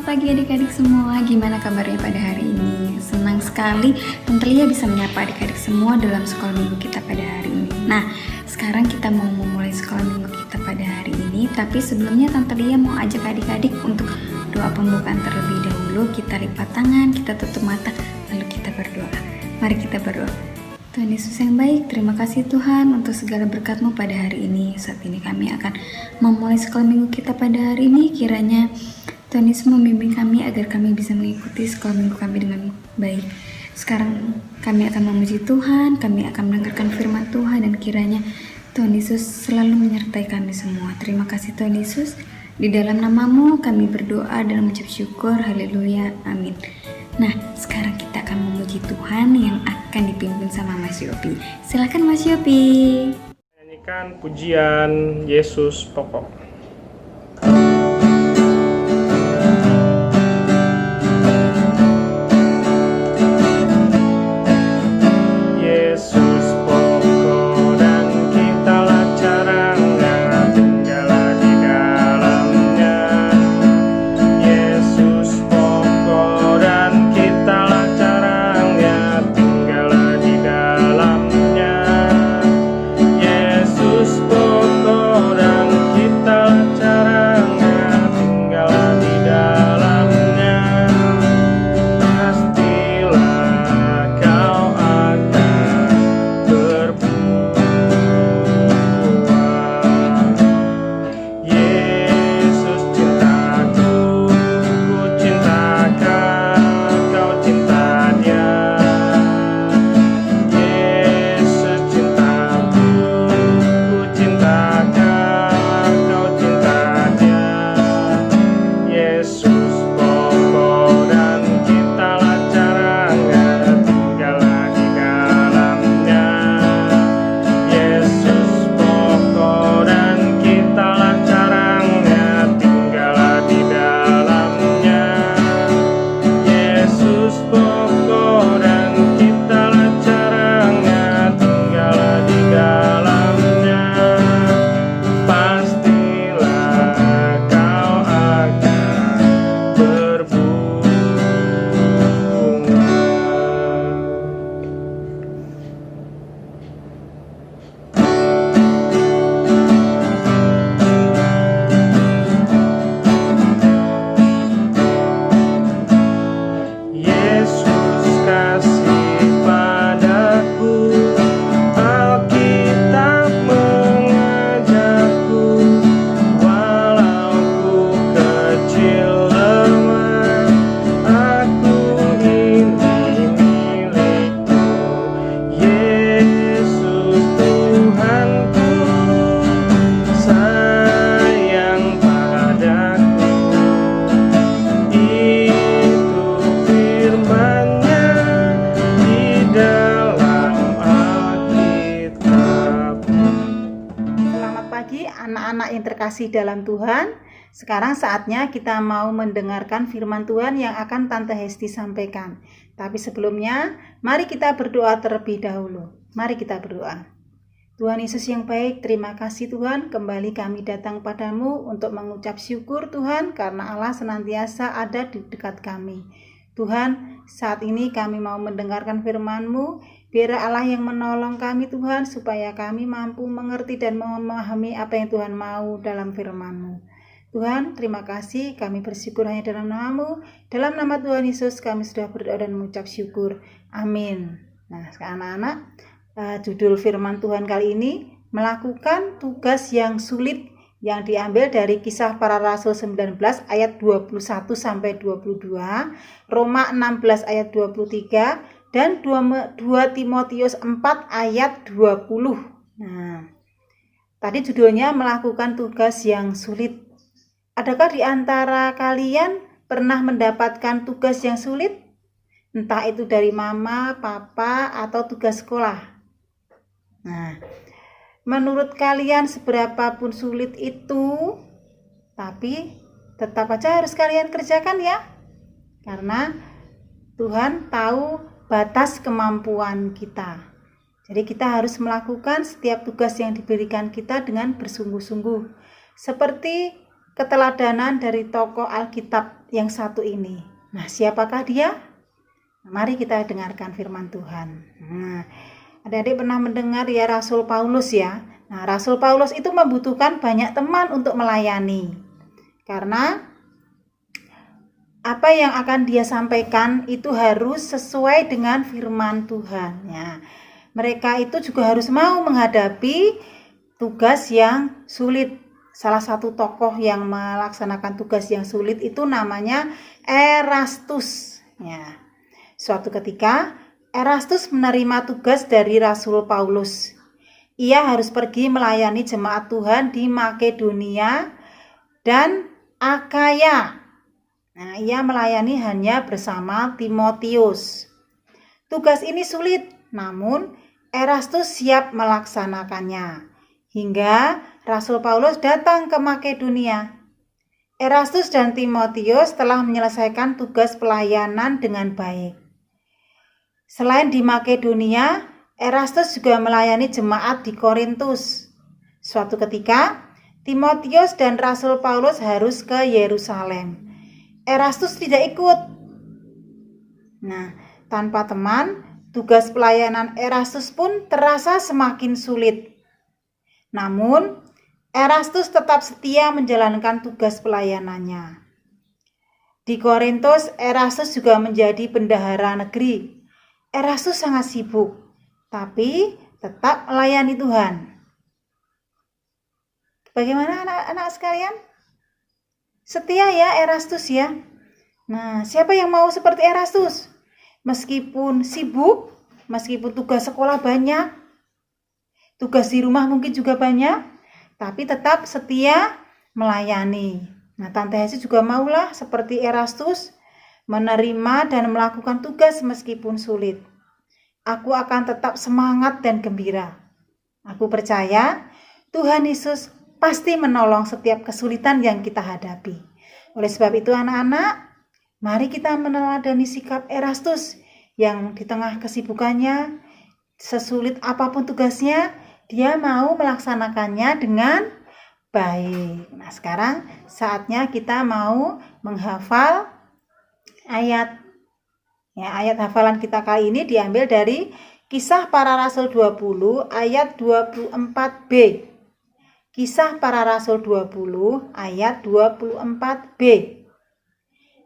Selamat pagi adik-adik semua, gimana kabarnya pada hari ini? Senang sekali Tante Lia bisa menyapa adik-adik semua dalam sekolah minggu kita pada hari ini. Nah, sekarang kita mau memulai sekolah minggu kita pada hari ini. Tapi sebelumnya Tante Lia mau ajak adik-adik untuk doa pembukaan terlebih dahulu. Kita lipat tangan, kita tutup mata, lalu kita berdoa. Mari kita berdoa. Tuhan Yesus yang baik, terima kasih Tuhan untuk segala berkat-Mu pada hari ini. Saat ini kami akan memulai sekolah minggu kita pada hari ini. Kiranya Tuhan Yesus membimbing kami agar kami bisa mengikuti sekolah minggu kami dengan baik. Sekarang kami akan memuji Tuhan, kami akan mendengarkan firman Tuhan, dan kiranya Tuhan Yesus selalu menyertai kami semua. Terima kasih Tuhan Yesus. Di dalam nama-Mu kami berdoa dan mengucap syukur. Haleluya. Amin. Nah, sekarang kita akan memuji Tuhan yang akan dipimpin sama Mas Yopi. Silakan Mas Yopi. Nyanyikan pujian Yesus pokok. Yesus pokok dan kitalah caranya, tinggallah di dalamnya. Yesus pokok dan kitalah caranya, tinggallah di dalamnya. Yesus pokok dan kitalah caranya, tinggallah di dalamnya. Pastilah kau akan berbuah. Yesus cintaku, ku cinta kau cinta Dia. Yesus cintaku, ku cinta kau cinta Dia. Yesus pokok dan kitalah caranya, tinggallah di dalamnya. Yesus pokok dan kitalah caranya, tinggallah di dalamnya. Yesus pokok dan kitalah caranya, tinggallah di dalamnya. Pastilah kau akan berbunga. Yesus kasih padaku, Alkitab mengajarku, walau ku kecil lemah, aku ini milikmu. Yesus Tuhanku, sayang padaku. Itu firman-Nya di dalam Alkitab. Selamat pagi anak-anak yang terkasih dalam Tuhan. Sekarang saatnya kita mau mendengarkan firman Tuhan yang akan Tante Hesti sampaikan. Tapi sebelumnya, mari kita berdoa terlebih dahulu. Mari kita berdoa. Tuhan Yesus yang baik, terima kasih Tuhan, kembali kami datang padamu untuk mengucap syukur Tuhan, karena Allah senantiasa ada di dekat kami. Tuhan, saat ini kami mau mendengarkan firman-Mu. Biar Allah yang menolong kami Tuhan, supaya kami mampu mengerti dan memahami apa yang Tuhan mau dalam firman-Mu. Tuhan, terima kasih, kami bersyukur hanya dalam nama-Mu. Dalam nama Tuhan Yesus kami sudah berdoa dan mengucap syukur. Amin. Nah, anak-anak, judul firman Tuhan kali ini, melakukan tugas yang sulit, yang diambil dari Kisah Para Rasul 19 ayat 21 sampai 22, Roma 16 ayat 23, dan 2 Timotius 4 ayat 20. Nah, tadi judulnya melakukan tugas yang sulit. Adakah di antara kalian pernah mendapatkan tugas yang sulit? Entah itu dari mama, papa, atau tugas sekolah. Nah, menurut kalian seberapapun sulit itu, tapi tetap aja harus kalian kerjakan ya. Karena Tuhan tahu batas kemampuan kita. Jadi kita harus melakukan setiap tugas yang diberikan kita dengan bersungguh-sungguh. Seperti keteladanan dari tokoh Alkitab yang satu ini. Nah, siapakah dia? Mari kita dengarkan firman Tuhan. Nah, adik-adik pernah mendengar ya Rasul Paulus ya. Nah, Rasul Paulus itu membutuhkan banyak teman untuk melayani. Karena apa yang akan dia sampaikan itu harus sesuai dengan firman Tuhan. Ya, mereka itu juga harus mau menghadapi tugas yang sulit. Salah satu tokoh yang melaksanakan tugas yang sulit itu namanya Erastus. Ya. Suatu ketika Erastus menerima tugas dari Rasul Paulus. Ia harus pergi melayani jemaat Tuhan di Makedonia dan Akaya. Nah, ia melayani hanya bersama Timotius. Tugas ini sulit, namun Erastus siap melaksanakannya. Hingga Rasul Paulus datang ke Makedonia. Erastus dan Timotius telah menyelesaikan tugas pelayanan dengan baik. Selain di Makedonia, Erastus juga melayani jemaat di Korintus. Suatu ketika, Timotius dan Rasul Paulus harus ke Yerusalem. Erastus tidak ikut. Nah, tanpa teman, tugas pelayanan Erastus pun terasa semakin sulit. Namun, Erastus tetap setia menjalankan tugas pelayanannya. Di Korintus, Erastus juga menjadi bendahara negeri. Erastus sangat sibuk, tapi tetap melayani Tuhan. Bagaimana anak-anak sekalian? Setia ya Erastus ya. Nah, siapa yang mau seperti Erastus? Meskipun sibuk, meskipun tugas sekolah banyak, tugas di rumah mungkin juga banyak, tapi tetap setia melayani. Nah, Tante Hesi juga maulah seperti Erastus, menerima dan melakukan tugas meskipun sulit. Aku akan tetap semangat dan gembira. Aku percaya Tuhan Yesus pasti menolong setiap kesulitan yang kita hadapi. Oleh sebab itu anak-anak, mari kita meneladani sikap Erastus yang di tengah kesibukannya, sesulit apapun tugasnya, dia mau melaksanakannya dengan baik. Nah, sekarang saatnya kita mau menghafal ayat. Ya, ayat hafalan kita kali ini diambil dari Kisah Para Rasul 20 ayat 24b. Kisah Para Rasul 20 ayat 24b.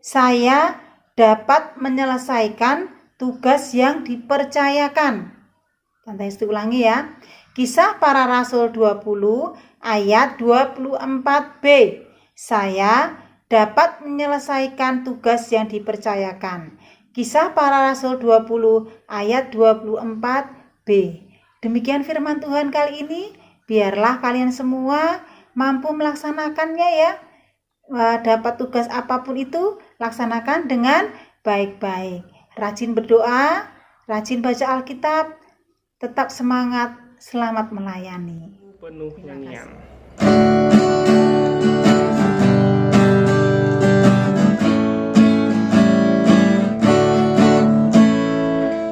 Saya dapat menyelesaikan tugas yang dipercayakan. Tante ulangi ya. Kisah Para Rasul 20 ayat 24b. Saya dapat menyelesaikan tugas yang dipercayakan. Kisah Para Rasul 20 ayat 24b. Demikian firman Tuhan kali ini. Biarlah kalian semua mampu melaksanakannya ya. Dapat tugas apapun itu, laksanakan dengan baik-baik. Rajin berdoa, rajin baca Alkitab, tetap semangat. Selamat melayani. Penuh nyanyian.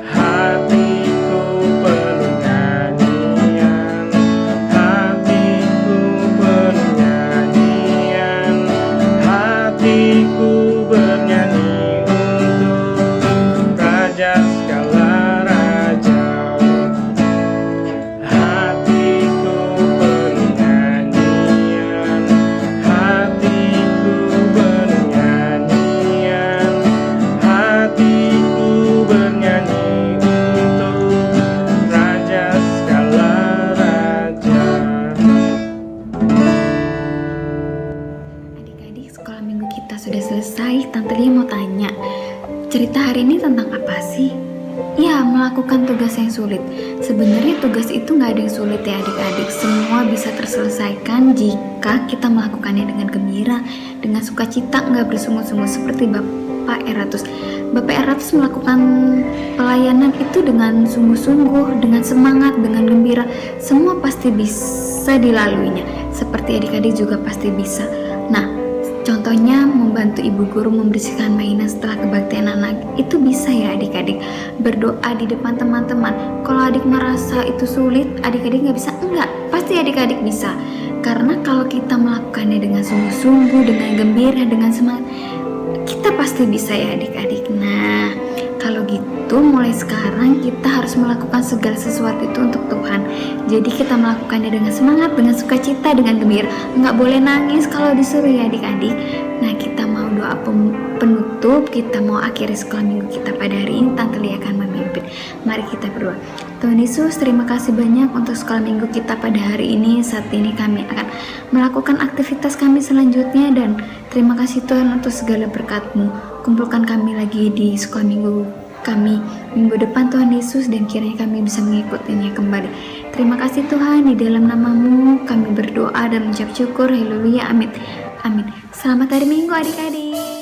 Hatiku penuh nyanyian, hatiku penuh nyanyian, hatiku bernyanyi untuk Raja segala raja. Hatiku penuh nyanyian, hatiku penuh nyanyian, hatiku bernyanyi untuk Raja segala raja. Adik-adik, sekolah minggu kita sudah selesai. Tante Lia mau tanya, cerita hari ini tentang apa sih? Ya, melakukan tugas yang sulit. Sebenarnya tugas itu nggak ada yang sulit ya adik-adik. Semua bisa terselesaikan jika kita melakukannya dengan gembira, dengan sukacita, nggak bersungut-sungut seperti Bapak Eratus. Bapak Eratus melakukan pelayanan itu dengan sungguh-sungguh, dengan semangat, dengan gembira. Semua pasti bisa dilaluinya. Seperti adik-adik juga pasti bisa. Nah, contohnya membantu ibu guru membersihkan mainan setelah kebaktian anak. Itu bisa ya adik-adik. Berdoa di depan teman-teman. Kalau adik merasa itu sulit, adik-adik nggak bisa. Enggak, pasti adik-adik bisa. Karena kalau kita melakukannya dengan sungguh-sungguh, dengan gembira, dengan semangat, kita pasti bisa ya adik-adik. Nah, kalau gitu mulai sekarang kita harus melakukan segala sesuatu itu untuk Tuhan. Jadi kita melakukannya dengan semangat, dengan sukacita, dengan gembira. Nggak boleh nangis kalau disuruh ya adik-adik. Nah, kita mau doa penutup, kita mau akhiri sekolah minggu kita pada hari ini. Tante Lia akan memimpin. Mari kita berdoa. Tuhan Yesus, terima kasih banyak untuk sekolah minggu kita pada hari ini. Saat ini kami akan melakukan aktivitas kami selanjutnya, dan terima kasih Tuhan untuk segala berkat-Mu. Kumpulkan kami lagi di sekolah minggu kami minggu depan Tuhan Yesus, dan kiranya kami bisa mengikutinya kembali. Terima kasih Tuhan, di dalam nama-Mu kami berdoa dan mengucap syukur. Haleluya, amin. Amin. Selamat hari Minggu adik-adik.